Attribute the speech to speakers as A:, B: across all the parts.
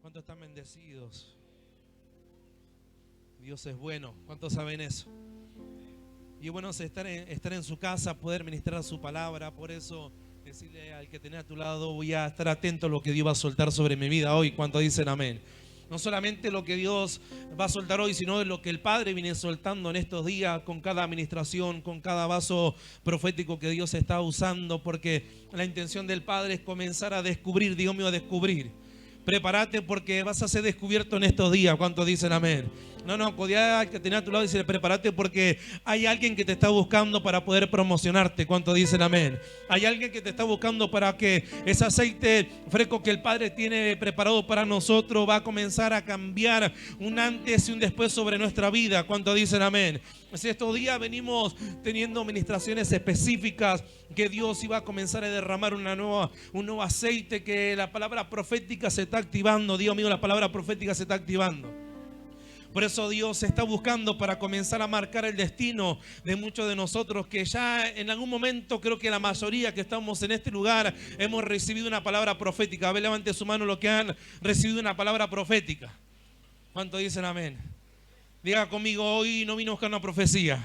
A: ¿Cuántos están bendecidos? Dios es bueno. ¿Cuántos saben eso? Y bueno, es estar en su casa, poder ministrar su palabra. Por eso decirle al que tenés a tu lado, voy a estar atento a lo que Dios va a soltar sobre mi vida hoy. ¿Cuántos dicen amén? No solamente lo que Dios va a soltar hoy, sino lo que el Padre viene soltando en estos días con cada administración, con cada vaso profético que Dios está usando, porque la intención del Padre es comenzar a descubrir, Dios mío, a descubrir. Prepárate porque vas a ser descubierto en estos días. ¿Cuántos dicen amén? No, podía que tenía a tu lado y decirle, prepárate porque hay alguien que te está buscando para poder promocionarte. ¿Cuántos dicen amén? Hay alguien que te está buscando para que ese aceite fresco que el Padre tiene preparado para nosotros va a comenzar a cambiar un antes y un después sobre nuestra vida. ¿Cuántos dicen amén? Pues estos días venimos teniendo ministraciones específicas que Dios iba a comenzar a derramar un nuevo aceite, que la palabra profética se está activando. Dios mío, la palabra profética se está activando. Por eso Dios está buscando para comenzar a marcar el destino de muchos de nosotros que ya en algún momento, creo que la mayoría que estamos en este lugar, hemos recibido una palabra profética. A ver, levante su mano los que han recibido una palabra profética. ¿Cuántos dicen amén? Diga conmigo, hoy no vine a buscar una profecía.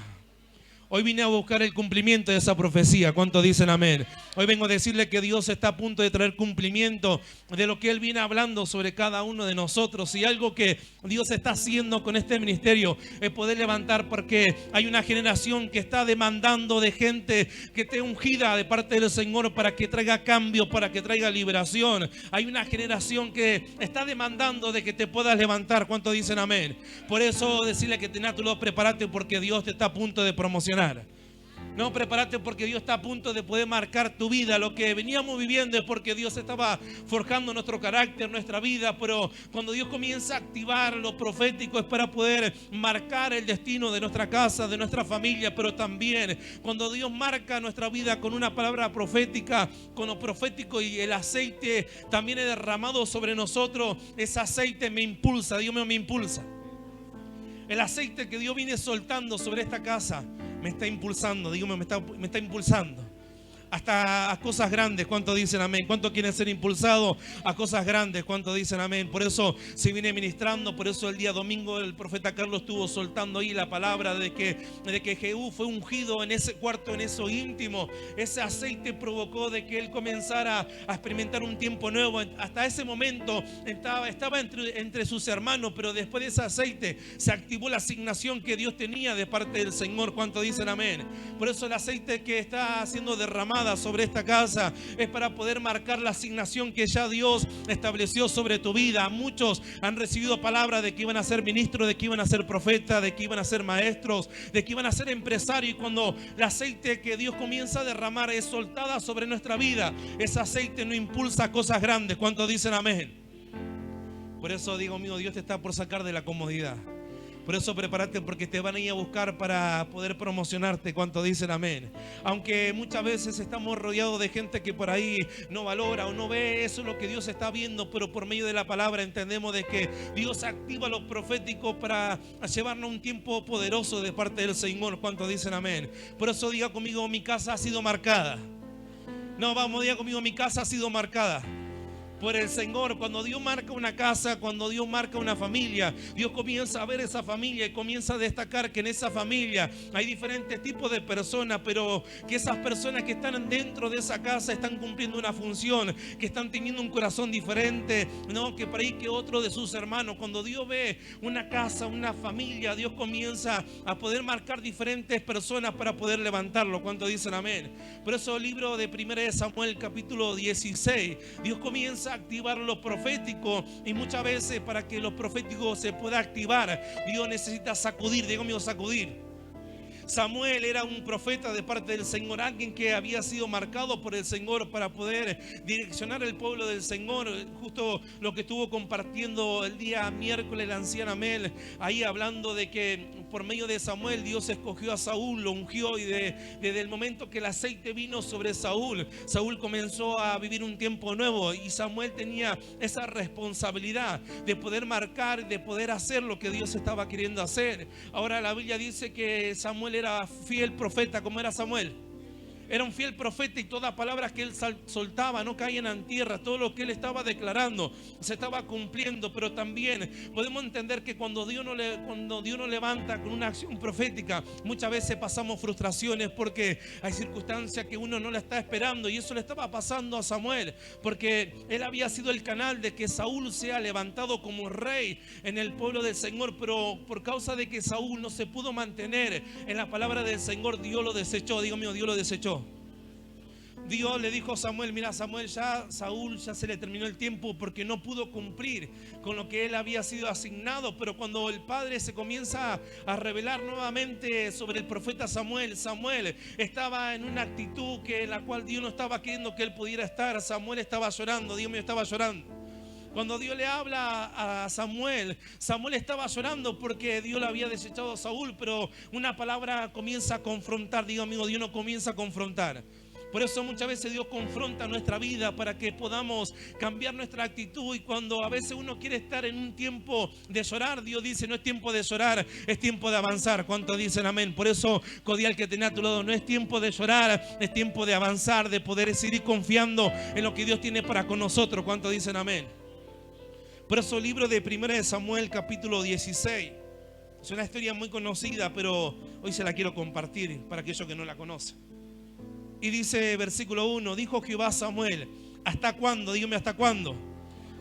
A: Hoy vine a buscar el cumplimiento de esa profecía. ¿Cuántos dicen amén? Hoy vengo a decirle que Dios está a punto de traer cumplimiento de lo que Él viene hablando sobre cada uno de nosotros. Y algo que Dios está haciendo con este ministerio es poder levantar, porque hay una generación que está demandando de gente que esté ungida de parte del Señor para que traiga cambio, para que traiga liberación. Hay una generación que está demandando de que te puedas levantar. ¿Cuántos dicen amén? Por eso decirle que tenés a tu lado, prepárate porque Dios te está a punto de promocionar. No, prepárate porque Dios está a punto de poder marcar tu vida. Lo que veníamos viviendo es porque Dios estaba forjando nuestro carácter, nuestra vida. Pero cuando Dios comienza a activar lo profético es para poder marcar el destino de nuestra casa, de nuestra familia. Pero también cuando Dios marca nuestra vida con una palabra profética, con lo profético y el aceite también es derramado sobre nosotros, ese aceite me impulsa, Dios mío, me impulsa. El aceite que Dios viene soltando sobre esta casa me está impulsando, dígame, me está impulsando hasta a cosas grandes. ¿Cuántos dicen amén? ¿Cuántos quieren ser impulsados a cosas grandes? ¿Cuántos dicen amén? Por eso se viene ministrando. Por eso el día domingo el profeta Carlos estuvo soltando ahí la palabra de que Jehú fue ungido en ese cuarto, en eso íntimo. Ese aceite provocó de que él comenzara a experimentar un tiempo nuevo. Hasta ese momento estaba entre sus hermanos, pero después de ese aceite se activó la asignación que Dios tenía de parte del Señor. ¿Cuántos dicen amén? Por eso el aceite que está siendo derramado sobre esta casa es para poder marcar la asignación que ya Dios estableció sobre tu vida. Muchos han recibido palabras de que iban a ser ministros, de que iban a ser profetas, de que iban a ser maestros, de que iban a ser empresarios. Y cuando el aceite que Dios comienza a derramar es soltada sobre nuestra vida, ese aceite nos impulsa a cosas grandes. ¿Cuántos dicen amén? Por eso digo, mío, Dios te está por sacar de la comodidad. Por eso prepárate porque te van a ir a buscar para poder promocionarte. ¿Cuántos dicen amén? Aunque muchas veces estamos rodeados de gente que por ahí no valora o no ve eso lo que Dios está viendo, pero por medio de la palabra entendemos de que Dios activa lo profético para llevarnos un tiempo poderoso de parte del Señor. ¿Cuántos dicen amén? Por eso diga conmigo, mi casa ha sido marcada. No, vamos, diga conmigo, mi casa ha sido marcada por el Señor. Cuando Dios marca una casa, cuando Dios marca una familia, Dios comienza a ver esa familia y comienza a destacar que en esa familia hay diferentes tipos de personas, pero que esas personas que están dentro de esa casa están cumpliendo una función, que están teniendo un corazón diferente, no que por ahí que otro de sus hermanos. Cuando Dios ve una casa, una familia, Dios comienza a poder marcar diferentes personas para poder levantarlo. ¿Cuántos dicen amén? Por eso el libro de 1 Samuel capítulo 16, Dios comienza a activar lo profético, y muchas veces para que lo profético se pueda activar, Dios necesita sacudir. Digo mío, sacudir. Samuel era un profeta de parte del Señor, alguien que había sido marcado por el Señor para poder direccionar el pueblo del Señor. Justo lo que estuvo compartiendo el día miércoles la anciana Mel, ahí hablando de que por medio de Samuel Dios escogió a Saúl, lo ungió, y desde el momento que el aceite vino sobre Saúl, Saúl comenzó a vivir un tiempo nuevo, y Samuel tenía esa responsabilidad de poder marcar, de poder hacer lo que Dios estaba queriendo hacer. Ahora la Biblia dice que Samuel era fiel profeta. ¿Cómo era Samuel? Era un fiel profeta y todas palabras que él soltaba no caían en tierra. Todo lo que él estaba declarando se estaba cumpliendo. Pero también podemos entender que cuando Dios nos levanta con una acción profética, muchas veces pasamos frustraciones porque hay circunstancias que uno no la está esperando. Y eso le estaba pasando a Samuel, porque él había sido el canal de que Saúl sea levantado como rey en el pueblo del Señor. Pero por causa de que Saúl no se pudo mantener en la palabra del Señor, Dios lo desechó. Dios mío, Dios lo desechó. Dios le dijo a Samuel: mira, Samuel, Saúl ya se le terminó el tiempo porque no pudo cumplir con lo que él había sido asignado. Pero cuando el padre se comienza a revelar nuevamente sobre el profeta Samuel, Samuel estaba en una actitud en la cual Dios no estaba queriendo que él pudiera estar. Samuel estaba llorando, Dios mío, estaba llorando. Cuando Dios le habla a Samuel, Samuel estaba llorando porque Dios le había desechado a Saúl. Pero una palabra comienza a confrontar. Digo, amigo, Dios no comienza a confrontar. Por eso muchas veces Dios confronta nuestra vida para que podamos cambiar nuestra actitud. Y cuando a veces uno quiere estar en un tiempo de llorar, Dios dice: no es tiempo de llorar, es tiempo de avanzar. ¿Cuántos dicen amén? Por eso, cordial que tenés a tu lado, no es tiempo de llorar, es tiempo de avanzar, de poder seguir confiando en lo que Dios tiene para con nosotros. ¿Cuántos dicen amén? Por eso el libro de 1 Samuel capítulo 16 es una historia muy conocida, pero hoy se la quiero compartir para aquellos que no la conocen. Y dice versículo 1: dijo Jehová a Samuel: ¿hasta cuándo? Dígame, ¿hasta cuándo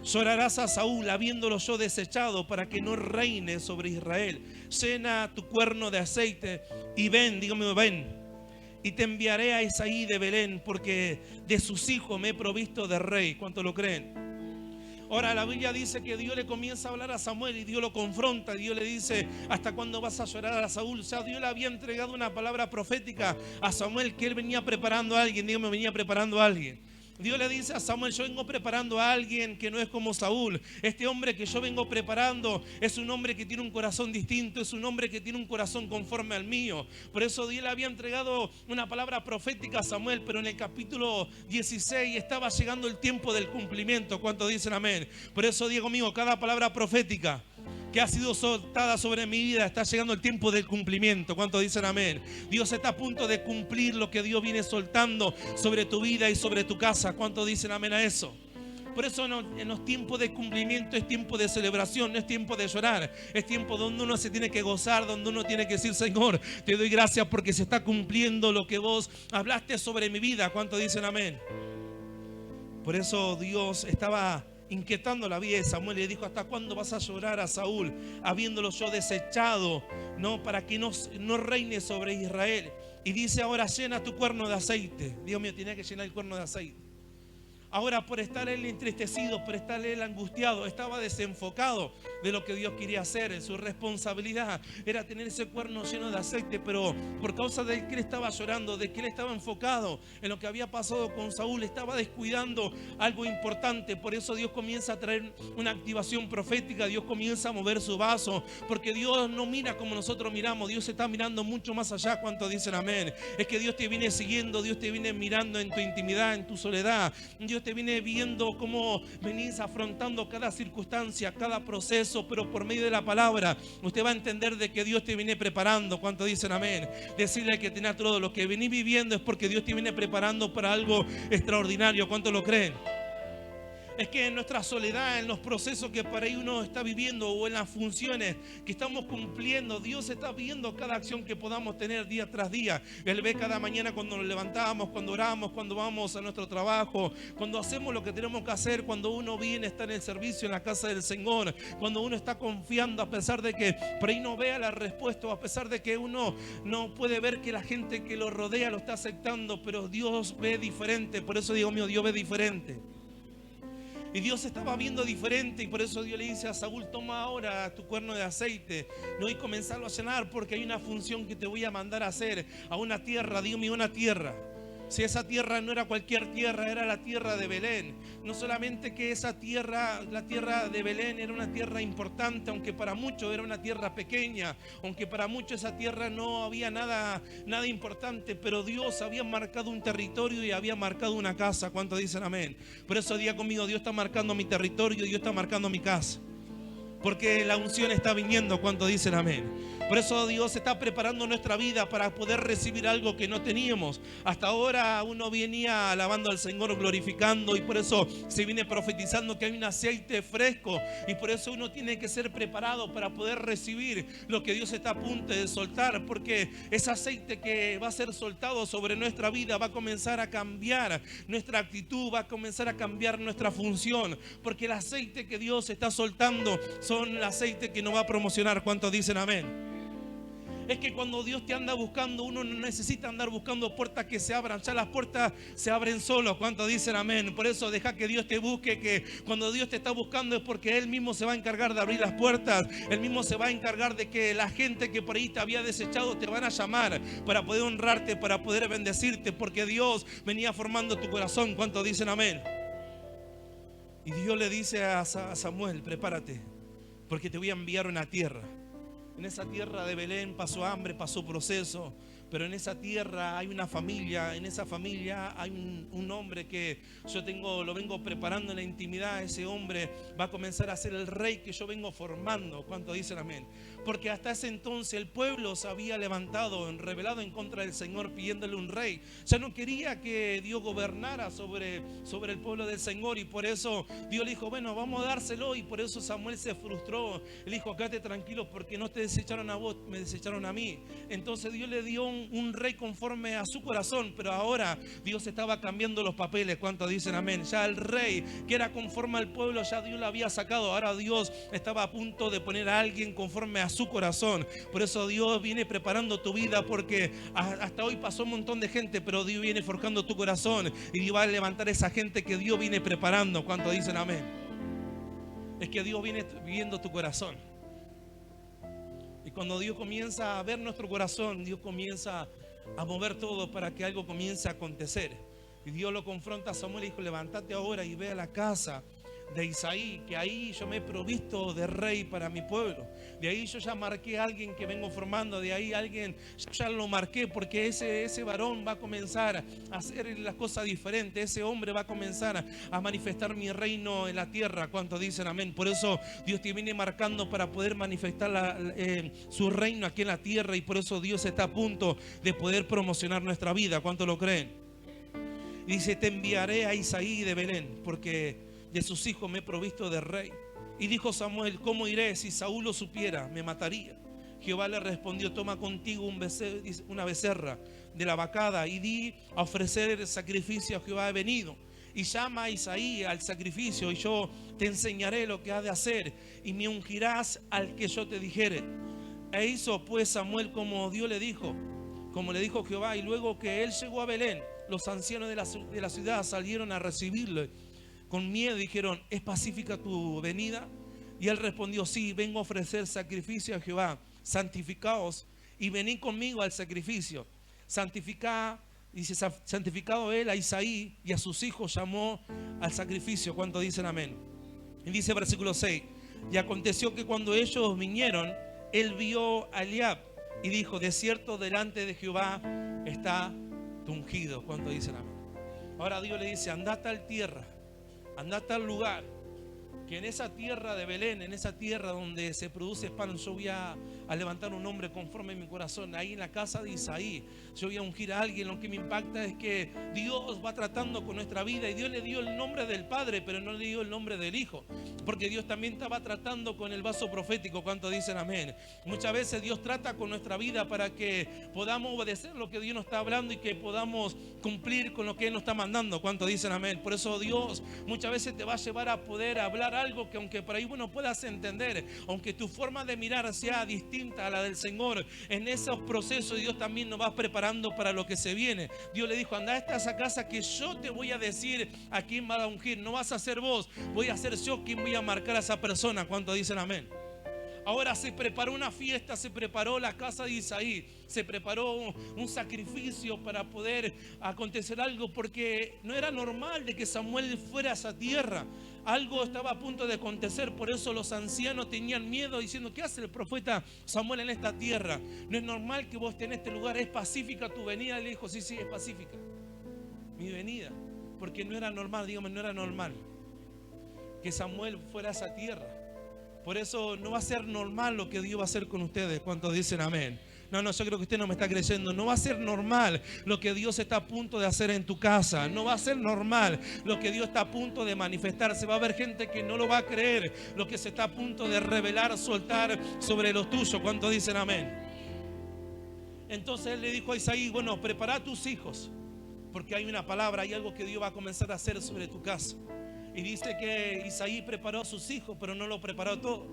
A: llorarás a Saúl, habiéndolo yo desechado, para que no reine sobre Israel? Llena tu cuerno de aceite y ven, dígame, ven, y te enviaré a Isaí de Belén, porque de sus hijos me he provisto de rey. ¿Cuántos lo creen? Ahora la Biblia dice que Dios le comienza a hablar a Samuel y Dios lo confronta. Dios le dice: ¿hasta cuándo vas a llorar a Saúl? O sea, Dios le había entregado una palabra profética a Samuel, que él venía preparando a alguien. Dígame, venía preparando a alguien. Dios le dice a Samuel: yo vengo preparando a alguien que no es como Saúl. Este hombre que yo vengo preparando es un hombre que tiene un corazón distinto, es un hombre que tiene un corazón conforme al mío. Por eso Dios le había entregado una palabra profética a Samuel, pero en el capítulo 16 estaba llegando el tiempo del cumplimiento. ¿Cuántos dicen amén? Por eso, Diego mío, cada palabra profética que ha sido soltada sobre mi vida, está llegando el tiempo del cumplimiento. ¿Cuántos dicen amén? Dios está a punto de cumplir lo que Dios viene soltando sobre tu vida y sobre tu casa. ¿Cuántos dicen amén a eso? Por eso en los tiempos de cumplimiento es tiempo de celebración, no es tiempo de llorar. Es tiempo donde uno se tiene que gozar, donde uno tiene que decir: Señor, te doy gracias porque se está cumpliendo lo que vos hablaste sobre mi vida. ¿Cuántos dicen amén? Por eso Dios estaba inquietando la vida de Samuel y le dijo: ¿hasta cuándo vas a llorar a Saúl, habiéndolo yo desechado, no, para que no reine sobre Israel? Y dice: ahora llena tu cuerno de aceite. Dios mío, tenía que llenar el cuerno de aceite. Ahora, por estar él entristecido, por estar él angustiado, estaba desenfocado de lo que Dios quería hacer. Su responsabilidad era tener ese cuerno lleno de aceite, pero por causa de que él estaba llorando, de que él estaba enfocado en lo que había pasado con Saúl, estaba descuidando algo importante. Por eso Dios comienza a traer una activación profética. Dios comienza a mover su vaso, porque Dios no mira como nosotros miramos. Dios está mirando mucho más allá. ¿Cuántos dicen amén? Es que Dios te viene siguiendo, Dios te viene mirando en tu intimidad, en tu soledad. Dios te viene viendo cómo venís afrontando cada circunstancia, cada proceso, pero por medio de la palabra usted va a entender de que Dios te viene preparando. ¿Cuántos dicen amén? Decirle al que tiene a todo: lo que venís viviendo es porque Dios te viene preparando para algo extraordinario. ¿Cuántos lo creen? Es que en nuestra soledad, en los procesos que para ahí uno está viviendo o en las funciones que estamos cumpliendo, Dios está viendo cada acción que podamos tener día tras día. Él ve cada mañana cuando nos levantamos, cuando oramos, cuando vamos a nuestro trabajo, cuando hacemos lo que tenemos que hacer, cuando uno viene, está en el servicio en la casa del Señor, cuando uno está confiando a pesar de que por ahí no vea la respuesta, o a pesar de que uno no puede ver que la gente que lo rodea lo está aceptando, pero Dios ve diferente. Por eso digo mío, Dios ve diferente. Y Dios estaba viendo diferente, y por eso Dios le dice a Saúl: toma ahora tu cuerno de aceite, no, y comenzarlo a llenar, porque hay una función que te voy a mandar a hacer a una tierra. Dígame, una tierra. Si esa tierra no era cualquier tierra, era la tierra de Belén. No solamente que esa tierra, la tierra de Belén, era una tierra importante, aunque para muchos era una tierra pequeña, aunque para muchos esa tierra no había nada importante, pero Dios había marcado un territorio y había marcado una casa. ¿Cuántos dicen amén? Por eso diga conmigo: Dios está marcando mi territorio, Dios está marcando mi casa, porque la unción está viniendo. ¿Cuántos dicen amén? Por eso Dios está preparando nuestra vida para poder recibir algo que no teníamos. Hasta ahora uno venía alabando al Señor, glorificando, y por eso se viene profetizando que hay un aceite fresco, y por eso uno tiene que ser preparado para poder recibir lo que Dios está a punto de soltar, porque ese aceite que va a ser soltado sobre nuestra vida va a comenzar a cambiar nuestra actitud, va a comenzar a cambiar nuestra función, porque el aceite que Dios está soltando son el aceite que nos va a promocionar. ¿Cuántos dicen amén? Es que cuando Dios te anda buscando, uno no necesita andar buscando puertas que se abran, ya las puertas se abren solos. ¿Cuántos dicen amén? Por eso deja que Dios te busque, que cuando Dios te está buscando es porque Él mismo se va a encargar de abrir las puertas. Él mismo se va a encargar de que la gente que por ahí te había desechado te van a llamar para poder honrarte, para poder bendecirte, porque Dios venía formando tu corazón. ¿Cuántos dicen amén? Y Dios le dice a Samuel: prepárate, porque te voy a enviar a una tierra. En esa tierra de Belén pasó hambre, pasó proceso, pero en esa tierra hay una familia, en esa familia hay un hombre que yo lo vengo preparando en la intimidad. Ese hombre va a comenzar a ser el rey que yo vengo formando. ¿Cuánto dicen amén? Porque hasta ese entonces el pueblo se había levantado, rebelado en contra del Señor, pidiéndole un rey. Ya no quería que Dios gobernara sobre el pueblo del Señor, y por eso Dios le dijo: bueno, vamos a dárselo. Y por eso Samuel se frustró. Él dijo: quédate tranquilo, porque no te desecharon a vos, me desecharon a mí. Entonces Dios le dio un rey conforme a su corazón, pero ahora Dios estaba cambiando los papeles. ¿Cuántos dicen amén? Ya el rey que era conforme al pueblo, ya Dios lo había sacado. Ahora Dios estaba a punto de poner a alguien conforme a su corazón. Por eso Dios viene preparando tu vida, porque hasta hoy pasó un montón de gente, pero Dios viene forjando tu corazón, y Dios va a levantar esa gente que Dios viene preparando. ¿Cuántos dicen amén? Es que Dios viene viendo tu corazón. Y cuando Dios comienza a ver nuestro corazón, Dios comienza a mover todo para que algo comience a acontecer. Y Dios lo confronta a Samuel y dijo: levántate ahora y ve a la casa de Isaí, que ahí yo me he provisto de rey para mi pueblo. De ahí yo ya marqué a alguien que vengo formando. De ahí alguien, yo ya lo marqué, porque ese varón va a comenzar a hacer las cosas diferentes. Ese hombre va a comenzar a manifestar mi reino en la tierra. ¿Cuántos dicen amén? Por eso Dios te viene marcando para poder manifestar su reino aquí en la tierra, y por eso Dios está a punto de poder promocionar nuestra vida. ¿Cuántos lo creen? Y dice: te enviaré a Isaí de Belén, porque de sus hijos me he provisto de rey. Y dijo Samuel: ¿cómo iré? Si Saúl lo supiera, me mataría. Jehová le respondió: toma contigo una becerra de la vacada y di a ofrecer el sacrificio a Jehová he venido. Y llama a Isaí al sacrificio, y yo te enseñaré lo que ha de hacer, y me ungirás al que yo te dijere. E hizo pues Samuel como Dios le dijo, como le dijo Jehová. Y luego que él llegó a Belén, los ancianos de la ciudad salieron a recibirle con miedo. Dijeron: ¿es pacífica tu venida? Y él respondió: sí, vengo a ofrecer sacrificio a Jehová. Santificaos y venid conmigo al sacrificio. Dice: santificado él a Isaí y a sus hijos llamó al sacrificio. ¿Cuántos dicen amén? Y dice versículo 6: y aconteció que cuando ellos vinieron, él vio a Eliab y dijo: de cierto delante de Jehová está tu ungido. ¿Cuántos dicen amén? Ahora Dios le dice: anda a tal tierra, anda a tal lugar, que en esa tierra de Belén, en esa tierra donde se produce pan, yo voy a levantar un hombre conforme a mi corazón. Ahí en la casa de Isaí yo voy a ungir a alguien. Lo que me impacta es que Dios va tratando con nuestra vida, y Dios le dio el nombre del Padre, pero no le dio el nombre del Hijo, porque Dios también estaba tratando con el vaso profético. ¿Cuántos dicen amén? Muchas veces Dios trata con nuestra vida para que podamos obedecer lo que Dios nos está hablando y que podamos cumplir con lo que Él nos está mandando. ¿Cuántos dicen amén? Por eso Dios muchas veces te va a llevar a poder hablar algo que, aunque por ahí no puedas entender, aunque tu forma de mirar sea distinta a la del Señor, en esos procesos Dios también nos va preparando para lo que se viene. Dios le dijo: anda a esa casa, que yo te voy a decir a quién va a ungir. No vas a ser vos, voy a ser yo quien voy a marcar a esa persona. ¿Cuántos dicen amén? Ahora se preparó una fiesta, se preparó la casa de Isaí, se preparó un sacrificio para poder acontecer algo, porque no era normal de que Samuel fuera a esa tierra. Algo estaba a punto de acontecer. Por eso los ancianos tenían miedo, diciendo: ¿qué hace el profeta Samuel en esta tierra? No es normal que vos estés en este lugar. ¿Es pacífica tu venida? Le dijo: sí, es pacífica mi venida. Porque no era normal, dígame, no era normal que Samuel fuera a esa tierra. Por eso no va a ser normal lo que Dios va a hacer con ustedes. ¿Cuántos dicen amén? No, yo creo que usted no me está creyendo. No va a ser normal lo que Dios está a punto de hacer en tu casa. No va a ser normal lo que Dios está a punto de manifestarse. Va a haber gente que no lo va a creer. Lo que se está a punto de revelar, soltar sobre los tuyos. ¿Cuántos dicen amén? Entonces él le dijo a Isaí, bueno, prepara a tus hijos, porque hay una palabra, hay algo que Dios va a comenzar a hacer sobre tu casa. Y dice que Isaí preparó a sus hijos, pero no lo preparó todo.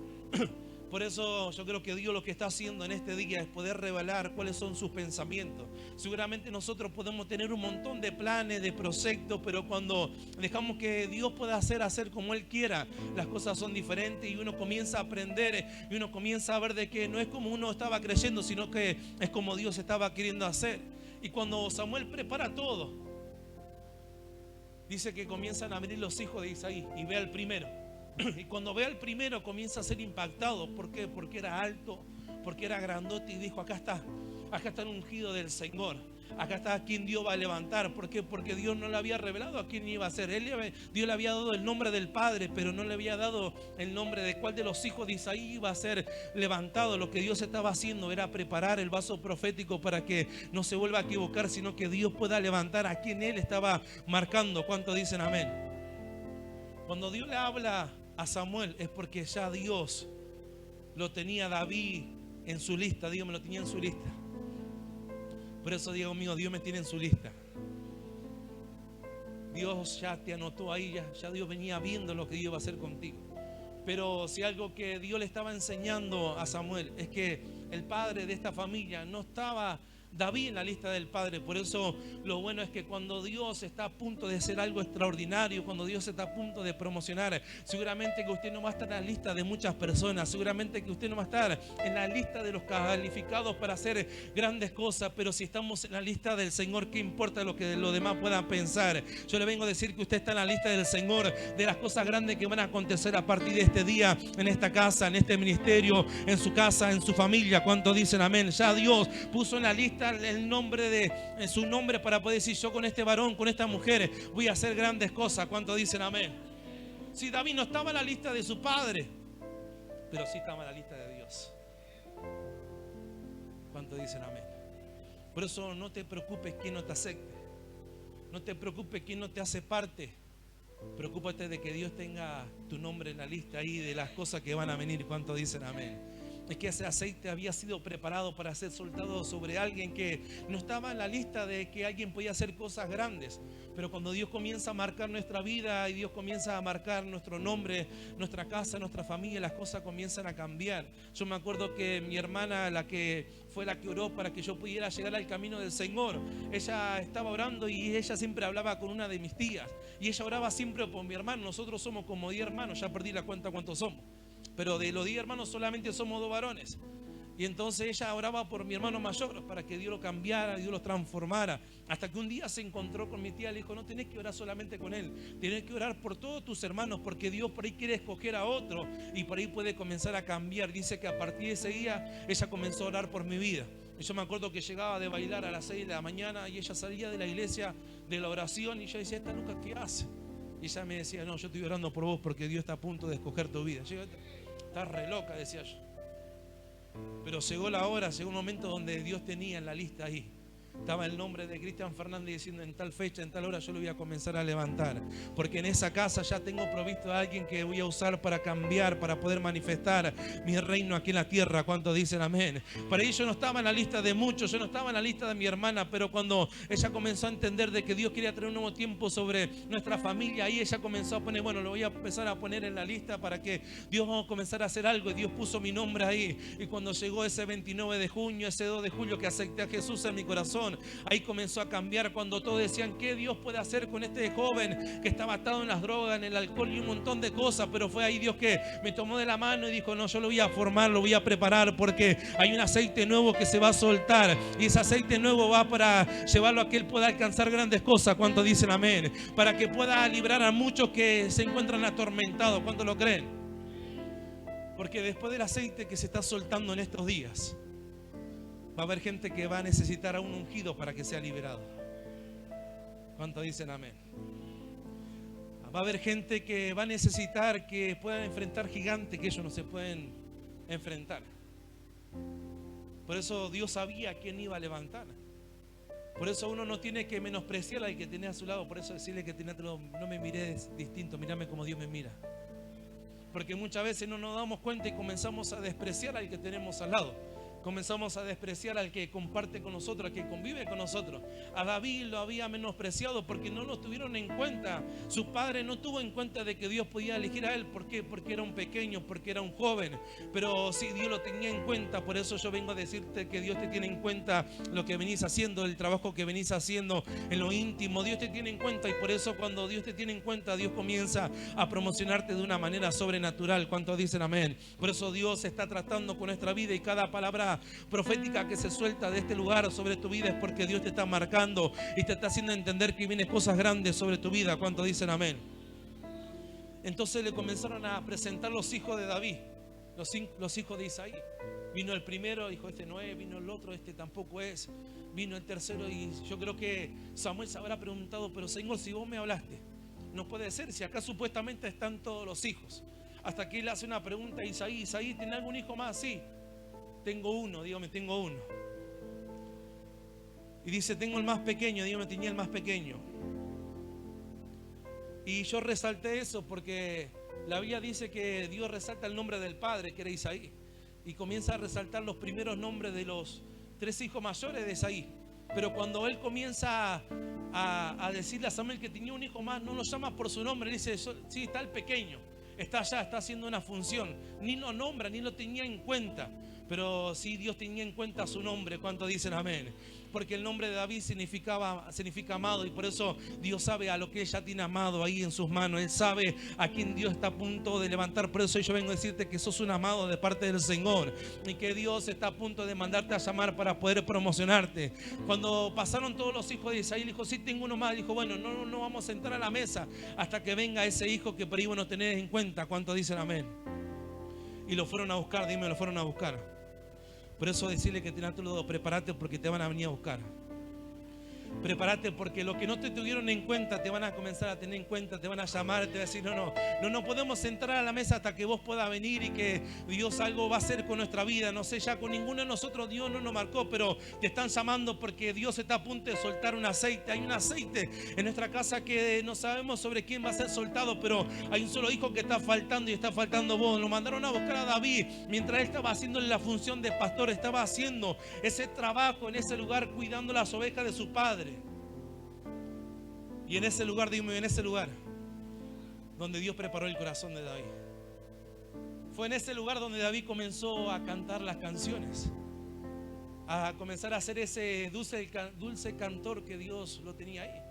A: Por eso yo creo que Dios lo que está haciendo en este día es poder revelar cuáles son sus pensamientos. Seguramente nosotros podemos tener un montón de planes, de proyectos, pero cuando dejamos que Dios pueda hacer como Él quiera, las cosas son diferentes y uno comienza a aprender y uno comienza a ver de que no es como uno estaba creyendo, sino que es como Dios estaba queriendo hacer. Y cuando Samuel prepara todo, dice que comienzan a venir los hijos de Isaí y ve al primero. Y cuando ve al primero comienza a ser impactado. ¿Por qué? Porque era alto, porque era grandote, y dijo, acá está el ungido del Señor. Acá está a quien Dios va a levantar. ¿Por qué? Porque Dios no le había revelado a quién iba a ser. Dios le había dado el nombre del Padre, pero no le había dado el nombre de cuál de los hijos de Isaí iba a ser levantado. Lo que Dios estaba haciendo era preparar el vaso profético para que no se vuelva a equivocar, sino que Dios pueda levantar a quien Él estaba marcando. ¿Cuántos dicen amén? Cuando Dios le habla a Samuel es porque ya Dios lo tenía David en su lista. Dios me lo tenía en su lista. Por eso digo mío, Dios me tiene en su lista. Dios ya te anotó ahí, ya Dios venía viendo lo que Dios iba a hacer contigo. Pero si algo que Dios le estaba enseñando a Samuel es que el padre de esta familia no estaba David en la lista del Padre. Por eso lo bueno es que cuando Dios está a punto de hacer algo extraordinario, cuando Dios está a punto de promocionar, seguramente que usted no va a estar en la lista de muchas personas, seguramente que usted no va a estar en la lista de los calificados para hacer grandes cosas, pero si estamos en la lista del Señor, ¿qué importa lo que los demás puedan pensar? Yo le vengo a decir que usted está en la lista del Señor, de las cosas grandes que van a acontecer a partir de este día, en esta casa, en este ministerio, en su casa, en su familia. ¿Cuántos dicen amén? Ya Dios puso en la lista el nombre en su nombre para poder decir, yo con este varón, con esta mujer voy a hacer grandes cosas. ¿Cuántos dicen amén? Si David no estaba en la lista de su padre, pero sí estaba en la lista de Dios. ¿Cuántos dicen amén? Por eso no te preocupes quién no te acepte, no te preocupes quién no te hace parte. Preocúpate de que Dios tenga tu nombre en la lista ahí de las cosas que van a venir. ¿Cuántos dicen amén? Es que ese aceite había sido preparado para ser soltado sobre alguien que no estaba en la lista de que alguien podía hacer cosas grandes. Pero cuando Dios comienza a marcar nuestra vida y Dios comienza a marcar nuestro nombre, nuestra casa, nuestra familia, las cosas comienzan a cambiar. Yo me acuerdo que mi hermana, la que fue la que oró para que yo pudiera llegar al camino del Señor, ella estaba orando y ella siempre hablaba con una de mis tías. Y ella oraba siempre por mi hermano. Nosotros somos como 10 hermanos, ya perdí la cuenta cuántos somos. Pero de los 10 hermanos solamente somos 2 varones. Y entonces ella oraba por mi hermano mayor para que Dios lo cambiara, Dios lo transformara. Hasta que un día se encontró con mi tía y le dijo, no tenés que orar solamente con él, tenés que orar por todos tus hermanos, porque Dios por ahí quiere escoger a otro y por ahí puede comenzar a cambiar. Dice que a partir de ese día ella comenzó a orar por mi vida. Y yo me acuerdo que llegaba de bailar a las 6 de la mañana y ella salía de la iglesia de la oración y yo decía, ¿esta Lucas qué hace? Y ella me decía, no, yo estoy orando por vos porque Dios está a punto de escoger tu vida. Yo, estás re loca, decía yo. Pero llegó la hora, llegó un momento donde Dios tenía en la lista ahí. Estaba el nombre de Cristian Fernández diciendo, en tal fecha, en tal hora yo lo voy a comenzar a levantar. Porque en esa casa ya tengo provisto a alguien que voy a usar para cambiar, para poder manifestar mi reino aquí en la tierra. ¿Cuántos dicen amén? Para ello yo no estaba en la lista de muchos, yo no estaba en la lista de mi hermana, pero cuando ella comenzó a entender de que Dios quería traer un nuevo tiempo sobre nuestra familia, ahí ella comenzó a poner, bueno, lo voy a empezar a poner en la lista para que Dios va a comenzar a hacer algo. Y Dios puso mi nombre ahí. Y cuando llegó ese 29 de junio, ese 2 de julio que acepté a Jesús en mi corazón, ahí comenzó a cambiar. Cuando todos decían, ¿qué Dios puede hacer con este joven que estaba atado en las drogas, en el alcohol y un montón de cosas? Pero fue ahí Dios que me tomó de la mano y dijo, no, yo lo voy a formar, lo voy a preparar, porque hay un aceite nuevo que se va a soltar y ese aceite nuevo va para llevarlo a que él pueda alcanzar grandes cosas. ¿Cuántos dicen amén? Para que pueda librar a muchos que se encuentran atormentados. ¿Cuántos lo creen? Porque después del aceite que se está soltando en estos días, va a haber gente que va a necesitar a un ungido para que sea liberado. ¿Cuántos dicen amén? Va a haber gente que va a necesitar que puedan enfrentar gigantes que ellos no se pueden enfrentar. Por eso Dios sabía quién iba a levantar. Por eso uno no tiene que menospreciar al que tiene a su lado. Por eso decirle que no me mires distinto, mírame como Dios me mira. Porque muchas veces no nos damos cuenta y comenzamos a despreciar al que tenemos al lado. Comenzamos a despreciar al que comparte con nosotros, al que convive con nosotros. A David lo había menospreciado porque no lo tuvieron en cuenta. Su padre no tuvo en cuenta de que Dios podía elegir a él. ¿Por qué? Porque era un pequeño, porque era un joven. Pero sí, Dios lo tenía en cuenta. Por eso yo vengo a decirte que Dios te tiene en cuenta lo que venís haciendo, el trabajo que venís haciendo en lo íntimo. Dios te tiene en cuenta, y por eso cuando Dios te tiene en cuenta, Dios comienza a promocionarte de una manera sobrenatural. ¿Cuántos dicen amén? Por eso Dios está tratando con nuestra vida, y cada palabra profética que se suelta de este lugar sobre tu vida es porque Dios te está marcando y te está haciendo entender que vienen cosas grandes sobre tu vida. ¿Cuántos dicen amén? Entonces le comenzaron a presentar los hijos de David, los hijos de Isaí. Vino el primero, dijo: este no es. Vino el otro: este tampoco es. Vino el tercero, y yo creo que Samuel se habrá preguntado: pero Señor, si vos me hablaste, no puede ser, si acá supuestamente están todos los hijos. Hasta que él hace una pregunta a Isaí: Isaí, ¿tiene algún hijo más? Sí. Tengo uno, dígame, tengo uno. Y dice: tengo el más pequeño, dígame, tenía el más pequeño. Y yo resalté eso porque la Biblia dice que Dios resalta el nombre del padre, que era Isaí, y comienza a resaltar los primeros nombres de los 3 hijos mayores de Isaí. Pero cuando él comienza a decirle a Samuel que tenía un hijo más, no lo llama por su nombre. Él dice: sí, está el pequeño, está allá, está haciendo una función. Ni lo nombra, ni lo tenía en cuenta. Pero sí, Dios tenía en cuenta su nombre. ¿Cuántos dicen amén? Porque el nombre de David significa amado, y por eso Dios sabe a lo que ella tiene amado ahí en sus manos. Él sabe a quien Dios está a punto de levantar. Por eso yo vengo a decirte que sos un amado de parte del Señor, y que Dios está a punto de mandarte a llamar para poder promocionarte. Cuando pasaron todos los hijos de Isaí, dijo: sí, tengo uno más. Dijo: bueno, no vamos a entrar a la mesa hasta que venga ese hijo que por ahí vos no tenés en cuenta. ¿Cuántos dicen amén? Y lo fueron a buscar, dime, lo fueron a buscar. Por eso decirle que tenés a tu lado: prepárate, porque te van a venir a buscar. Prepárate, porque lo que no te tuvieron en cuenta te van a comenzar a tener en cuenta, te van a llamar, te van a decir: no podemos entrar a la mesa hasta que vos puedas venir, y que Dios algo va a hacer con nuestra vida. No sé, ya con ninguno de nosotros Dios no nos marcó, pero te están llamando porque Dios está a punto de soltar un aceite. Hay un aceite en nuestra casa que no sabemos sobre quién va a ser soltado, pero hay un solo hijo que está faltando, y está faltando vos. Lo mandaron a buscar a David mientras él estaba haciéndole la función de pastor, estaba haciendo ese trabajo en ese lugar, cuidando las ovejas de su padre. Y en ese lugar, dime, en ese lugar donde Dios preparó el corazón de David. Fue en ese lugar donde David comenzó a cantar las canciones, a comenzar a hacer ese dulce cantor que Dios lo tenía ahí.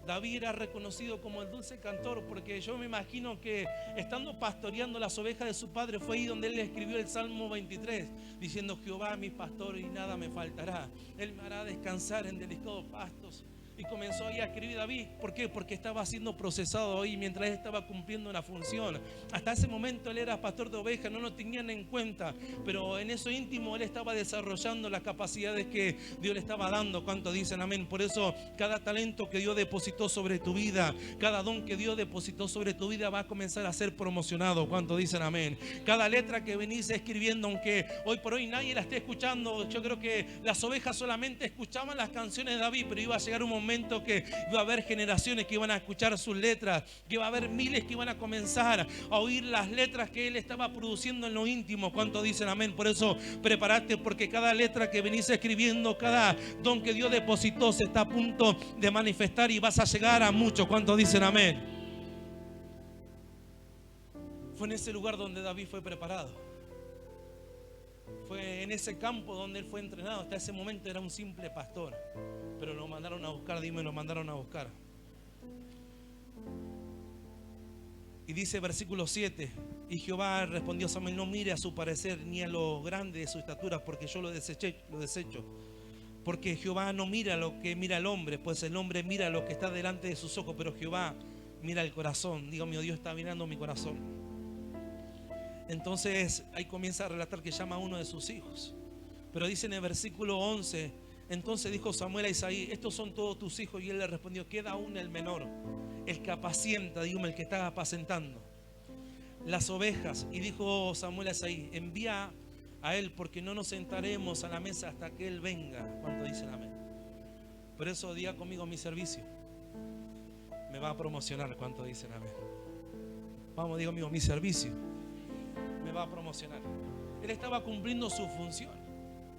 A: David era reconocido como el dulce cantor, porque yo me imagino que estando pastoreando las ovejas de su padre, fue ahí donde él escribió el Salmo 23, diciendo: Jehová mi pastor y nada me faltará, él me hará descansar en delicados pastos. Y comenzó ahí a escribir David. ¿Por qué? Porque estaba siendo procesado ahí mientras él estaba cumpliendo una función. Hasta ese momento él era pastor de ovejas, no lo tenían en cuenta, pero en eso íntimo él estaba desarrollando las capacidades que Dios le estaba dando. ¿Cuántos dicen amén? Por eso cada talento que Dios depositó sobre tu vida, cada don que Dios depositó sobre tu vida va a comenzar a ser promocionado. ¿Cuántos dicen amén? Cada letra que venís escribiendo, aunque hoy por hoy nadie la esté escuchando, yo creo que las ovejas solamente escuchaban las canciones de David, pero iba a llegar un momento que iba a haber generaciones que iban a escuchar sus letras, que iba a haber miles que iban a comenzar a oír las letras que él estaba produciendo en lo íntimo. ¿Cuántos dicen amén? Por eso prepárate, porque cada letra que venís escribiendo, cada don que Dios depositó se está a punto de manifestar, y vas a llegar a muchos. ¿Cuántos dicen amén? Fue en ese lugar donde David fue preparado. Fue en ese campo donde él fue entrenado. Hasta ese momento era un simple pastor, pero lo mandaron a buscar, dime, lo mandaron a buscar. Y dice versículo 7: y Jehová respondió a Samuel: no mire a su parecer ni a lo grande de su estatura, porque yo lo desecho. Porque Jehová no mira lo que mira el hombre, pues el hombre mira lo que está delante de sus ojos, pero Jehová mira el corazón. Digo, mi Dios está mirando mi corazón. Entonces ahí comienza a relatar que llama a uno de sus hijos. Pero dice en el versículo 11: entonces dijo Samuel a Isaí: estos son todos tus hijos. Y él le respondió: queda aún el menor, el que apacienta, dígame, el que está apacentando las ovejas. Y dijo Samuel a Isaí: envía a él, porque no nos sentaremos a la mesa hasta que él venga. ¿Cuánto dicen amén? Por eso diga conmigo: mi servicio me va a promocionar. ¿Cuánto dicen amén? Vamos, diga conmigo: mi servicio me va a promocionar. Él estaba cumpliendo su función.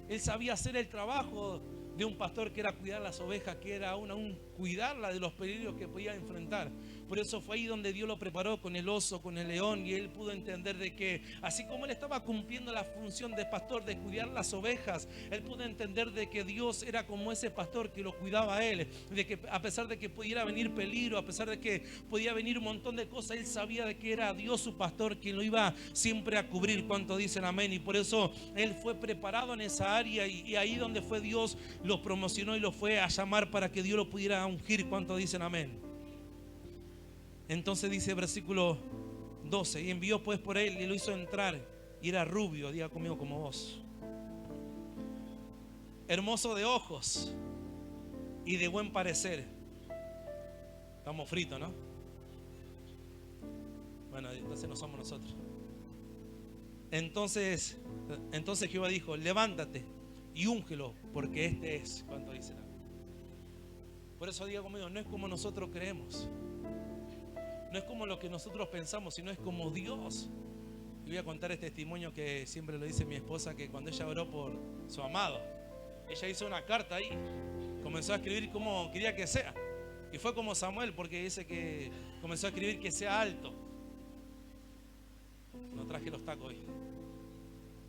A: Él sabía hacer el trabajo de un pastor, que era cuidar las ovejas, que era aún cuidarla de los peligros que podía enfrentar. Por eso fue ahí donde Dios lo preparó con el oso, con el león, y él pudo entender de que así como él estaba cumpliendo la función de pastor, de cuidar las ovejas, él pudo entender de que Dios era como ese pastor que lo cuidaba a él, de que a pesar de que pudiera venir peligro, a pesar de que podía venir un montón de cosas, él sabía de que era Dios su pastor, quien lo iba siempre a cubrir. ¿Cuánto dicen amén? Y por eso él fue preparado en esa área, y ahí donde fue Dios lo promocionó y lo fue a llamar para que Dios lo pudiera ungir. ¿Cuánto dicen amén? Entonces dice versículo 12: y envió pues por él y lo hizo entrar, y era rubio, diga conmigo, como vos, hermoso de ojos y de buen parecer. Estamos fritos, ¿no? Bueno, entonces no somos nosotros. Entonces Jehová dijo: levántate y úngelo, porque este es. ¿Cuánto dicen? Por eso diga conmigo: no es como nosotros creemos, no es como lo que nosotros pensamos, sino es como Dios. Y voy a contar este testimonio que siempre lo dice mi esposa, que cuando ella oró por su amado, ella hizo una carta ahí, comenzó a escribir como quería que sea, y fue como Samuel, porque dice que comenzó a escribir que sea alto. No traje los tacos hoy.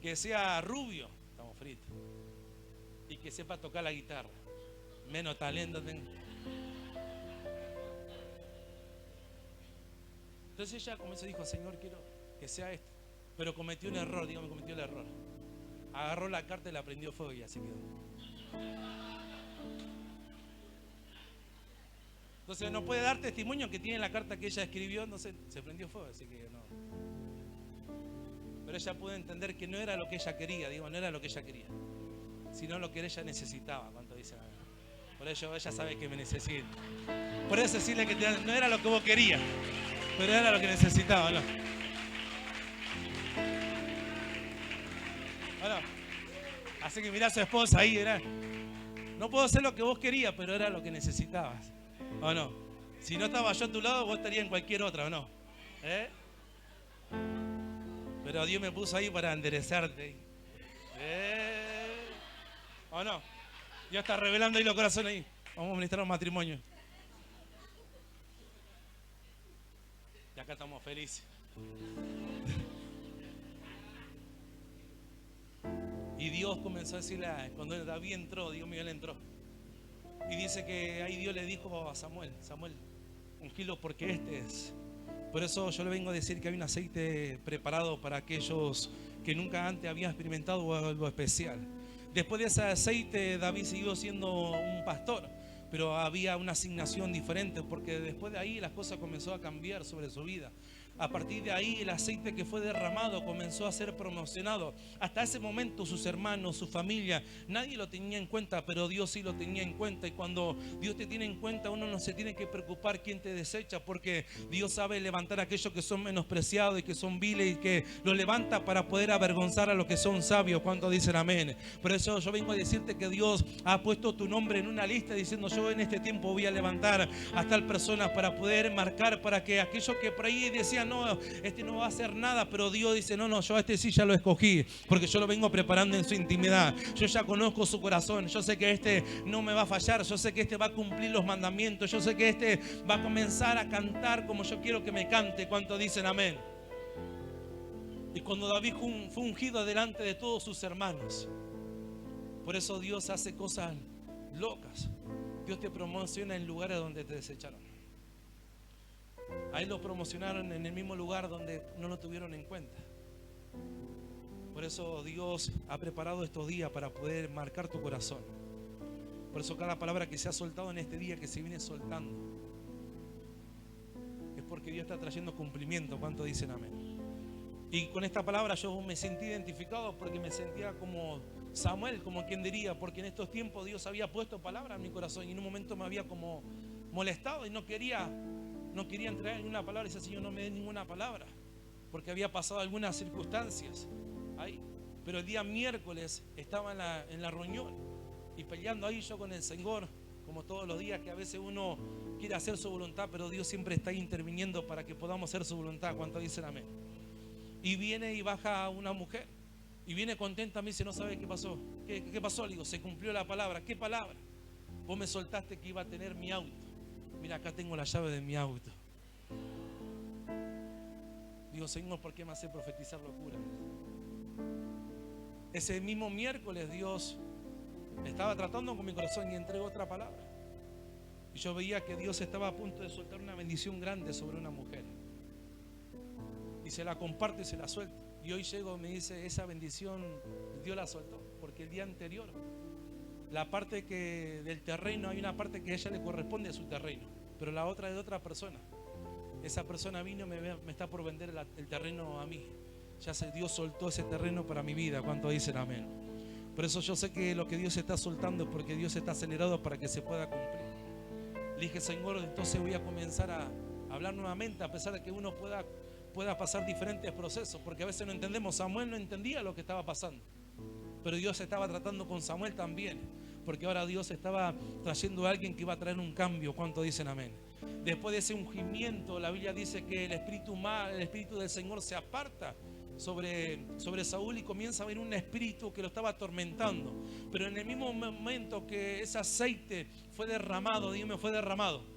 A: Que sea rubio, estamos fritos, y que sepa tocar la guitarra. Menos talento tengo. Entonces ella comenzó y dijo: Señor, quiero que sea esto. Pero cometió un error, dígame, cometió el error. Agarró la carta y la prendió fuego y así quedó. Entonces no puede dar testimonio que tiene la carta que ella escribió, entonces se prendió fuego, así que no. Pero ella pudo entender que no era lo que ella quería, digo, no era lo que ella quería, sino lo que ella necesitaba. ¿Cuánto dicen? Por eso ella sabe que me necesita. Por eso decirle que no era lo que vos querías, pero era lo que necesitaba, ¿no? Bueno, así que mirá a su esposa ahí, era. No puedo hacer lo que vos querías, pero era lo que necesitabas, ¿o no? Si no estaba yo a tu lado, vos estarías en cualquier otra, ¿o no? Pero Dios me puso ahí para enderezarte. ¿O no? Dios está revelando ahí los corazones ahí. Vamos a ministrar un matrimonio. Y acá estamos felices. Y Dios comenzó a decirle, cuando David entró, Dios mío, él entró. Y dice que ahí Dios le dijo a Samuel: Samuel, ungilo, porque este es. Por eso yo le vengo a decir que hay un aceite preparado para aquellos que nunca antes habían experimentado algo especial. Después de ese aceite, David siguió siendo un pastor, pero había una asignación diferente, porque después de ahí las cosas comenzó a cambiar sobre su vida. A partir de ahí el aceite que fue derramado comenzó a ser promocionado. Hasta ese momento sus hermanos, su familia, nadie lo tenía en cuenta, pero Dios sí lo tenía en cuenta. Y cuando Dios te tiene en cuenta, uno no se tiene que preocupar quién te desecha, porque Dios sabe levantar a aquellos que son menospreciados y que son viles, y que los levanta para poder avergonzar a los que son sabios. ¿Cuánto dicen amén? Por eso yo vengo a decirte que Dios ha puesto tu nombre en una lista diciendo: yo en este tiempo voy a levantar a tal persona para poder marcar, para que aquellos que por ahí decían: no, este no va a hacer nada, pero Dios dice: no, yo a este sí ya lo escogí, porque yo lo vengo preparando en su intimidad. Yo ya conozco su corazón, yo sé que este no me va a fallar, yo sé que este va a cumplir los mandamientos, yo sé que este va a comenzar a cantar como yo quiero que me cante. ¿Cuánto dicen amén? Y cuando David fue ungido delante de todos sus hermanos, por eso Dios hace cosas locas. Dios te promociona en lugares donde te desecharon. Ahí lo promocionaron en el mismo lugar donde no lo tuvieron en cuenta. Por eso Dios ha preparado estos días para poder marcar tu corazón. Por eso cada palabra que se ha soltado en este día, que se viene soltando, es porque Dios está trayendo cumplimiento. ¿Cuánto dicen amén? Y con esta palabra yo me sentí identificado, porque me sentía como Samuel, como quien diría, porque en estos tiempos Dios había puesto palabra en mi corazón, y en un momento me había como molestado y no quería no quería entregar ninguna palabra. Dice, Señor, no me dé ninguna palabra, porque había pasado algunas circunstancias ahí. Pero el día miércoles estaba en la reunión y peleando ahí yo con el Señor, como todos los días, que a veces uno quiere hacer su voluntad, pero Dios siempre está interviniendo para que podamos hacer su voluntad. ¿Cuántos dicen amén? Y viene y baja una mujer y viene contenta, me dice, no sabe qué pasó. ¿Qué pasó? Le digo, se cumplió la palabra. ¿Qué palabra? Vos me soltaste que iba a tener mi auto. Mira, acá tengo la llave de mi auto. Digo, Señor, ¿por qué me hace profetizar locura? Ese mismo miércoles Dios estaba tratando con mi corazón y entregó otra palabra. Y yo veía que Dios estaba a punto de soltar una bendición grande sobre una mujer. Y se la comparto y se la suelto. Y hoy llego y me dice, esa bendición Dios la soltó. Porque el día anterior, la parte del terreno, hay una parte que a ella le corresponde a su terreno, pero la otra es de otra persona. Esa persona vino y me está por vender el terreno a mí. Dios soltó ese terreno para mi vida. ¿Cuánto dicen amén? Por eso yo sé que lo que Dios está soltando es porque Dios está acelerado para que se pueda cumplir. Le dije, Señor, entonces voy a comenzar a hablar nuevamente, a pesar de que uno pueda pasar diferentes procesos, porque a veces no entendemos. Samuel no entendía lo que estaba pasando, pero Dios estaba tratando con Samuel también, porque ahora Dios estaba trayendo a alguien que iba a traer un cambio. ¿Cuánto dicen amén? Después de ese ungimiento, la Biblia dice que el espíritu del Señor se aparta sobre Saúl y comienza a venir un espíritu que lo estaba atormentando. Pero en el mismo momento que ese aceite fue derramado, dígame, fue derramado,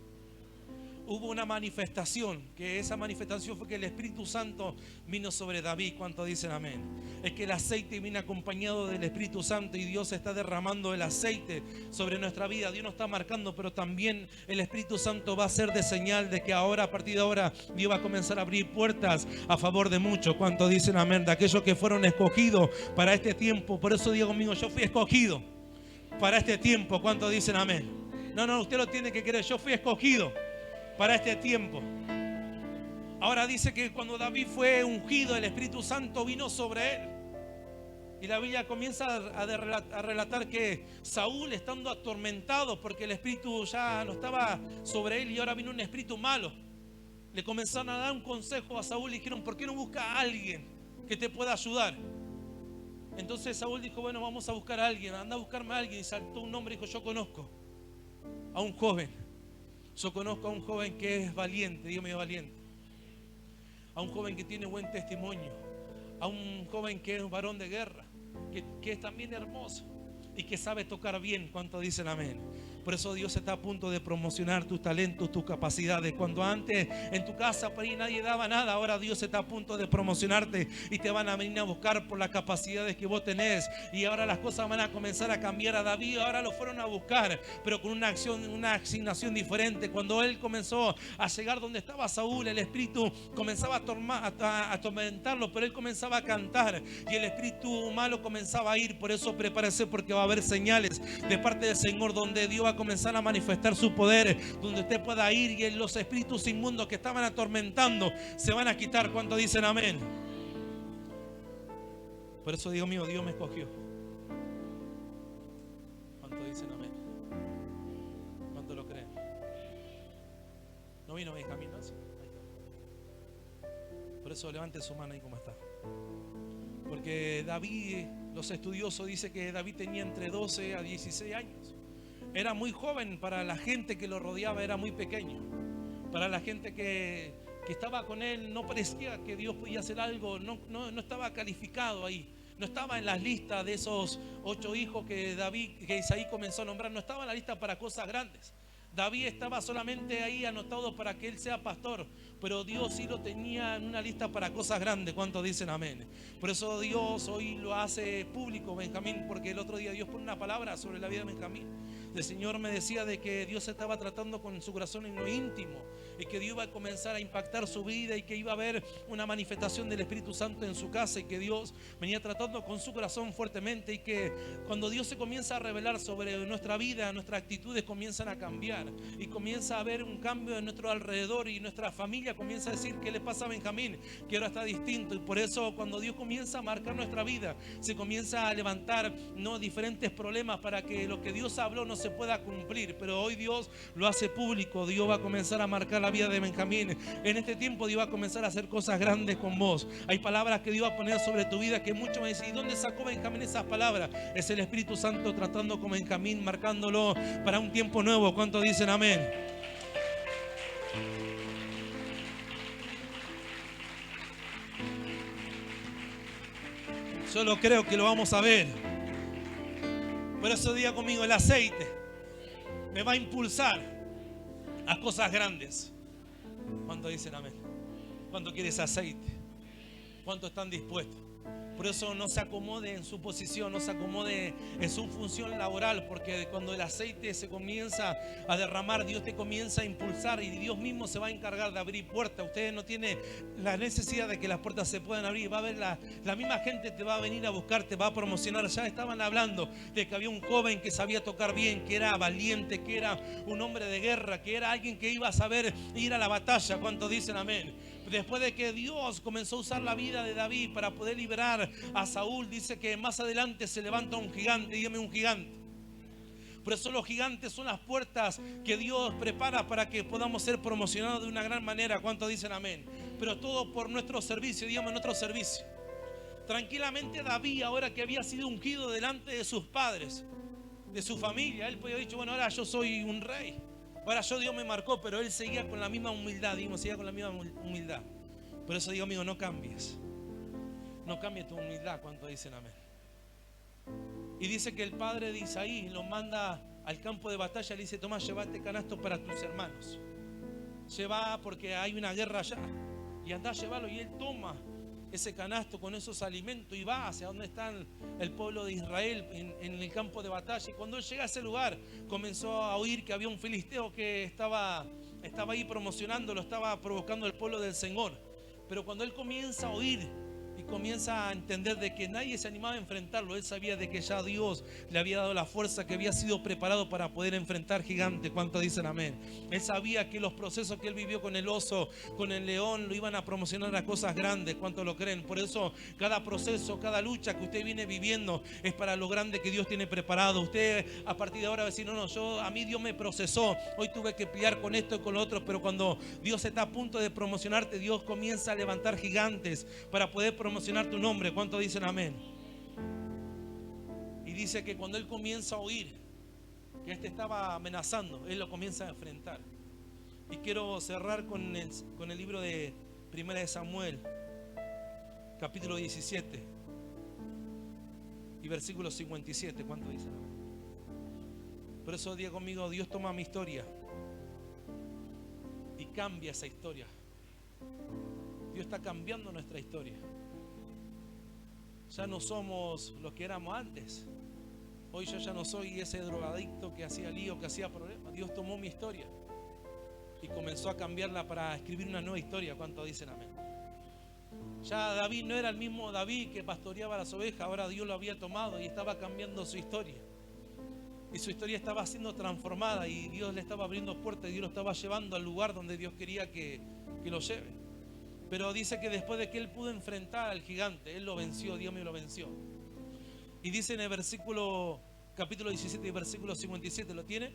A: hubo una manifestación, que esa manifestación fue que el Espíritu Santo vino sobre David. ¿Cuánto dicen amén? Es que el aceite viene acompañado del Espíritu Santo y Dios está derramando el aceite sobre nuestra vida. Dios nos está marcando, pero también el Espíritu Santo va a ser de señal de que ahora, a partir de ahora, Dios va a comenzar a abrir puertas a favor de muchos. ¿Cuánto dicen amén? De aquellos que fueron escogidos para este tiempo. Por eso digo, amigo, yo fui escogido para este tiempo. ¿Cuánto dicen amén? No, usted lo tiene que creer. Yo fui escogido para este tiempo. Ahora dice que cuando David fue ungido, el Espíritu Santo vino sobre él. Y la Biblia comienza a relatar que Saúl, estando atormentado porque el Espíritu ya no estaba sobre él y ahora vino un espíritu malo, le comenzaron a dar un consejo a Saúl y dijeron, ¿por qué no busca a alguien que te pueda ayudar? Entonces Saúl dijo, bueno, vamos a buscar a alguien, anda a buscarme a alguien. Y saltó un nombre y dijo, yo conozco a un joven. Yo conozco a un joven que es valiente, dígame valiente. A un joven que tiene buen testimonio. A un joven que es varón de guerra, que es también hermoso y que sabe tocar bien. ¿Cuánto dicen amén? Por eso Dios está a punto de promocionar tus talentos, tus capacidades. Cuando antes en tu casa por ahí nadie daba nada, ahora Dios está a punto de promocionarte y te van a venir a buscar por las capacidades que vos tenés. Y ahora las cosas van a comenzar a cambiar. A David ahora lo fueron a buscar, pero con una acción, una asignación diferente. Cuando él comenzó a llegar donde estaba Saúl, el espíritu comenzaba a atormentarlo, pero él comenzaba a cantar y el espíritu malo comenzaba a ir. Por eso prepárese, porque va a haber señales de parte del Señor donde Dios va a comenzar a manifestar su poder, donde usted pueda ir y los espíritus inmundos que estaban atormentando se van a quitar. ¿Cuánto dicen amén? Por eso digo mío, Dios me escogió. ¿Cuánto dicen amén? ¿Cuánto lo creen? ¿No vino Benjamín? ¿No? Ahí está. Por eso levante su mano ahí como está. Porque David, los estudiosos dicen que David tenía entre 12 a 16 años. Era muy joven para la gente que lo rodeaba, era muy pequeño. Para la gente que estaba con él, no parecía que Dios podía hacer algo, no estaba calificado ahí. No estaba en las listas de esos 8 hijos que Isaí comenzó a nombrar, no estaba en la lista para cosas grandes. David estaba solamente ahí anotado para que él sea pastor, pero Dios sí lo tenía en una lista para cosas grandes. ¿Cuántos dicen amén? Por eso Dios hoy lo hace público, Benjamín, porque el otro día Dios pone una palabra sobre la vida de Benjamín. El Señor me decía de que Dios estaba tratando con su corazón en lo íntimo y que Dios iba a comenzar a impactar su vida y que iba a haber una manifestación del Espíritu Santo en su casa y que Dios venía tratando con su corazón fuertemente y que cuando Dios se comienza a revelar sobre nuestra vida, nuestras actitudes comienzan a cambiar y comienza a haber un cambio en nuestro alrededor y nuestra familia comienza a decir, ¿qué le pasa a Benjamín? Que ahora está distinto. Y por eso cuando Dios comienza a marcar nuestra vida, se comienza a levantar diferentes problemas para que lo que Dios habló no se pueda cumplir, pero hoy Dios lo hace público. Dios va a comenzar a marcar la vida de Benjamín. En este tiempo Dios va a comenzar a hacer cosas grandes con vos. Hay palabras que Dios va a poner sobre tu vida que muchos me dicen, ¿y dónde sacó Benjamín esas palabras? Es el Espíritu Santo tratando con Benjamín, marcándolo para un tiempo nuevo. ¿Cuántos dicen amén? Solo creo que lo vamos a ver. Por eso diga conmigo, el aceite me va a impulsar a cosas grandes. ¿Cuántos dicen amén? ¿Cuánto quiere ese aceite? ¿Cuántos están dispuestos? Por eso no se acomode en su posición, no se acomode en su función laboral, porque cuando el aceite se comienza a derramar, Dios te comienza a impulsar y Dios mismo se va a encargar de abrir puertas. Usted no tiene la necesidad de que las puertas se puedan abrir. Va a ver la misma gente te va a venir a buscar, te va a promocionar. Ya estaban hablando de que había un joven que sabía tocar bien, que era valiente, que era un hombre de guerra, que era alguien que iba a saber ir a la batalla. ¿Cuántos dicen amén? Después de que Dios comenzó a usar la vida de David para poder liberar a Saúl, dice que más adelante se levanta un gigante. Dígame, un gigante. Por eso los gigantes son las puertas que Dios prepara para que podamos ser promocionados de una gran manera. ¿Cuántos dicen amén? Pero todo por nuestro servicio, dígame, nuestro servicio. Tranquilamente David, ahora que había sido ungido delante de sus padres, de su familia, él podía haber dicho, bueno, ahora yo soy un rey. Ahora Dios me marcó, pero él seguía con la misma humildad, seguía con la misma humildad. Por eso digo, amigo, no cambies. No cambies tu humildad. ¿Cuántos dicen amén? Y dice que el padre de Isaí lo manda al campo de batalla. Le dice, toma, lleva este canasto para tus hermanos. Lleva porque hay una guerra allá. Y anda a llevarlo. Y él toma ese canasto con esos alimentos y va hacia donde está el pueblo de Israel en el campo de batalla. Y cuando él llega a ese lugar, comenzó a oír que había un filisteo que estaba ahí promocionando, lo estaba provocando el pueblo del Señor. Pero cuando él comienza a oír y comienza a entender de que nadie se animaba a enfrentarlo, él sabía de que ya Dios le había dado la fuerza, que había sido preparado para poder enfrentar gigantes. ¿Cuántos dicen amén? Él sabía que los procesos que él vivió con el oso, con el león, lo iban a promocionar a cosas grandes. ¿Cuántos lo creen? Por eso cada proceso, cada lucha que usted viene viviendo es para lo grande que Dios tiene preparado. Usted a partir de ahora va a decir, no, a mí Dios me procesó, hoy tuve que pelear con esto y con lo otro, pero cuando Dios está a punto de promocionarte, Dios comienza a levantar gigantes para poder promocionar tu nombre. ¿Cuántos dicen amén? Y dice que cuando él comienza a oír que este estaba amenazando, él lo comienza a enfrentar. Y quiero cerrar con el libro de Primera de Samuel, capítulo 17 y versículo 57. ¿Cuántos dicen amén? Por eso diga conmigo, Dios toma mi historia y cambia esa historia. Dios está cambiando nuestra historia. Ya no somos los que éramos antes. Hoy yo ya no soy ese drogadicto que hacía lío, que hacía problemas. Dios tomó mi historia y comenzó a cambiarla para escribir una nueva historia. ¿Cuántos dicen amén? Ya David no era el mismo David que pastoreaba las ovejas. Ahora Dios lo había tomado y estaba cambiando su historia. Y su historia estaba siendo transformada y Dios le estaba abriendo puertas y Dios lo estaba llevando al lugar donde Dios quería que lo lleve. Pero dice que después de que él pudo enfrentar al gigante, él lo venció, Dios mío, lo venció. Y dice en el capítulo 17 y versículo 57, ¿lo tiene?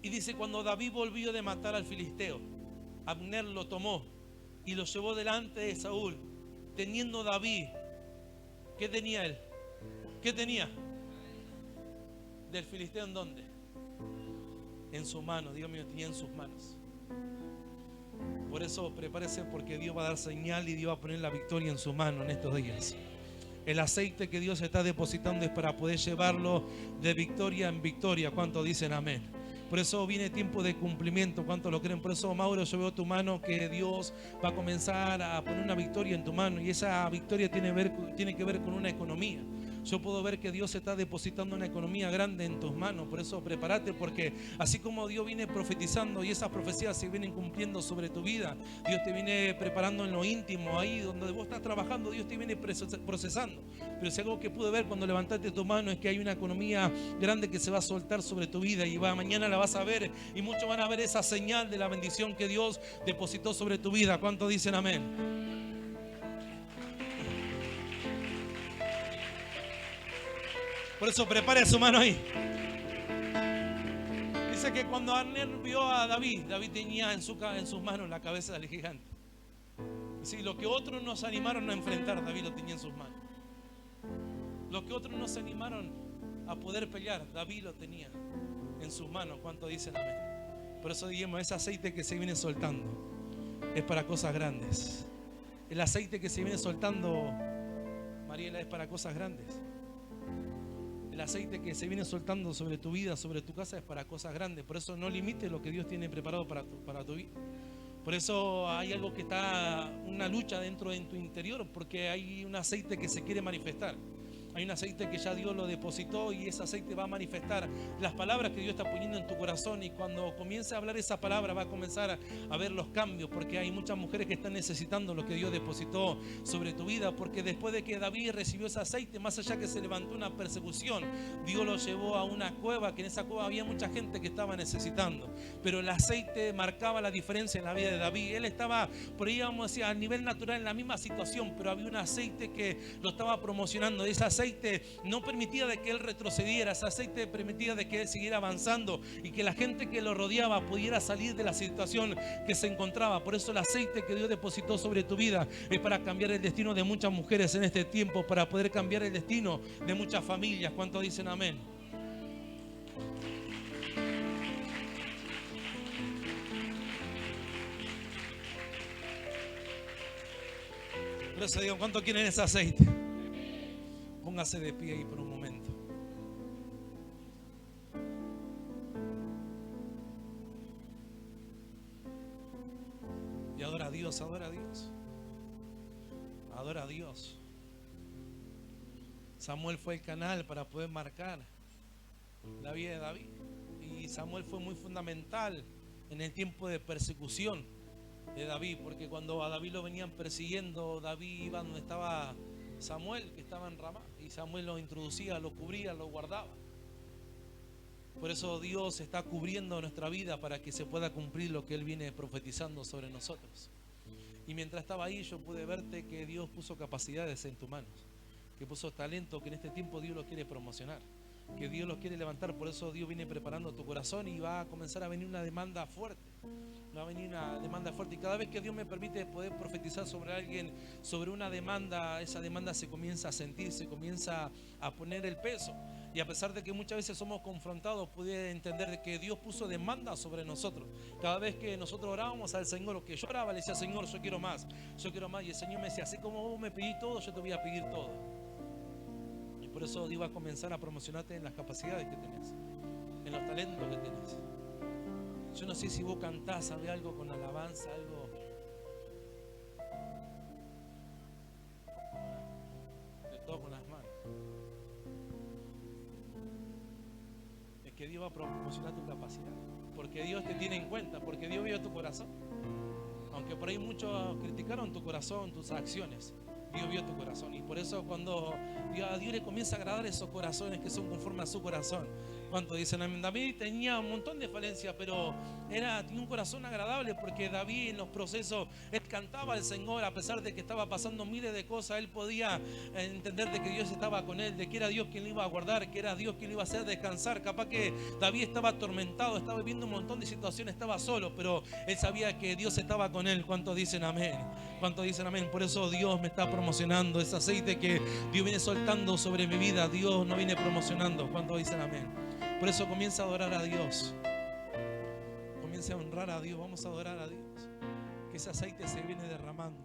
A: Y dice, cuando David volvió de matar al filisteo, Abner lo tomó y lo llevó delante de Saúl, teniendo David, ¿qué tenía él? ¿Qué tenía? ¿Del filisteo en dónde? En su mano, Dios mío, tenía en sus manos. Por eso prepárese, porque Dios va a dar señal y Dios va a poner la victoria en su mano en estos días. El aceite que Dios está depositando es para poder llevarlo de victoria en victoria. ¿Cuántos dicen amén? Por eso viene tiempo de cumplimiento. ¿Cuántos lo creen? Por eso, Mauro, yo veo tu mano, que Dios va a comenzar a poner una victoria en tu mano. Y esa victoria tiene que ver con una economía. Yo puedo ver que Dios está depositando una economía grande en tus manos. Por eso prepárate, porque así como Dios viene profetizando y esas profecías se vienen cumpliendo sobre tu vida, Dios te viene preparando en lo íntimo, ahí donde vos estás trabajando, Dios te viene procesando. Pero si algo que pude ver cuando levantaste tu mano es que hay una economía grande que se va a soltar sobre tu vida y mañana la vas a ver y muchos van a ver esa señal de la bendición que Dios depositó sobre tu vida. ¿Cuántos dicen amén? Por eso prepare su mano ahí. Dice que cuando Abner vio a David, David tenía en sus manos la cabeza del gigante. Sí, lo que otros nos animaron a enfrentar, David lo tenía en sus manos. Lo que otros nos animaron a poder pelear, David lo tenía en sus manos. ¿Cuánto dicen amén? Por eso dijimos, ese aceite que se viene soltando es para cosas grandes. El aceite que se viene soltando, Mariela, es para cosas grandes. El aceite que se viene soltando sobre tu vida, sobre tu casa, es para cosas grandes. Por eso no limites lo que Dios tiene preparado para tu vida. Por eso hay algo que está, una lucha dentro de tu interior, porque hay un aceite que se quiere manifestar. Hay un aceite que ya Dios lo depositó y ese aceite va a manifestar las palabras que Dios está poniendo en tu corazón, y cuando comience a hablar esa palabra va a comenzar a ver los cambios, porque hay muchas mujeres que están necesitando lo que Dios depositó sobre tu vida, porque después de que David recibió ese aceite, más allá que se levantó una persecución, Dios lo llevó a una cueva, que en esa cueva había mucha gente que estaba necesitando, pero el aceite marcaba la diferencia en la vida de David. Él estaba, por ahí vamos a decir, a nivel natural en la misma situación, pero había un aceite que lo estaba promocionando. Ese aceite no permitía de que él retrocediera, ese aceite permitía de que él siguiera avanzando y que la gente que lo rodeaba pudiera salir de la situación que se encontraba. Por eso el aceite que Dios depositó sobre tu vida es para cambiar el destino de muchas mujeres en este tiempo, para poder cambiar el destino de muchas familias. ¿Cuántos dicen amén? Por eso digo, ¿cuántos quieren ese aceite? Póngase de pie ahí por un momento. Y adora a Dios, adora a Dios. Adora a Dios. Samuel fue el canal para poder marcar la vida de David. Y Samuel fue muy fundamental en el tiempo de persecución de David, porque cuando a David lo venían persiguiendo, David iba donde estaba Samuel, que estaba en Ramá, y Samuel lo introducía, lo cubría, lo guardaba. Por eso Dios está cubriendo nuestra vida para que se pueda cumplir lo que Él viene profetizando sobre nosotros. Y mientras estaba ahí, yo pude verte que Dios puso capacidades en tus manos, que puso talento, que en este tiempo Dios lo quiere promocionar, que Dios los quiere levantar. Por eso Dios viene preparando tu corazón y va a comenzar a venir una demanda fuerte. Va a venir una demanda fuerte, y cada vez que Dios me permite poder profetizar sobre alguien, sobre una demanda, esa demanda se comienza a sentir, se comienza a poner el peso. Y a pesar de que muchas veces somos confrontados, pude entender de que Dios puso demanda sobre nosotros. Cada vez que nosotros orábamos al Señor, lo que yo oraba, le decía: Señor, yo quiero más, yo quiero más. Y el Señor me decía: así como vos me pedís todo, yo te voy a pedir todo. Y por eso Dios va a comenzar a promocionarte en las capacidades que tenés, en los talentos que tenés. Yo no sé si vos cantás, sabés algo con alabanza, algo de todo con las manos. Es que Dios va a promocionar tu capacidad, porque Dios te tiene en cuenta, porque Dios vio tu corazón. Aunque por ahí muchos criticaron tu corazón, tus acciones, Dios vio tu corazón. Y por eso cuando a Dios le comienza a agradar esos corazones que son conforme a su corazón. ¿Cuánto dicen amén? David tenía un montón de falencias, pero tenía un corazón agradable, porque David en los procesos, él cantaba al Señor, a pesar de que estaba pasando miles de cosas. Él podía entender de que Dios estaba con él, de que era Dios quien lo iba a guardar, que era Dios quien lo iba a hacer descansar. Capaz que David estaba atormentado, estaba viviendo un montón de situaciones, estaba solo, pero él sabía que Dios estaba con él. ¿Cuántos dicen amén? ¿Cuántos dicen amén? Por eso Dios me está promocionando ese aceite que Dios viene soltando sobre mi vida. Dios no viene promocionando. ¿Cuántos dicen amén? Por eso comienza a adorar a Dios, comienza a honrar a Dios. Vamos a adorar a Dios, que ese aceite se viene derramando.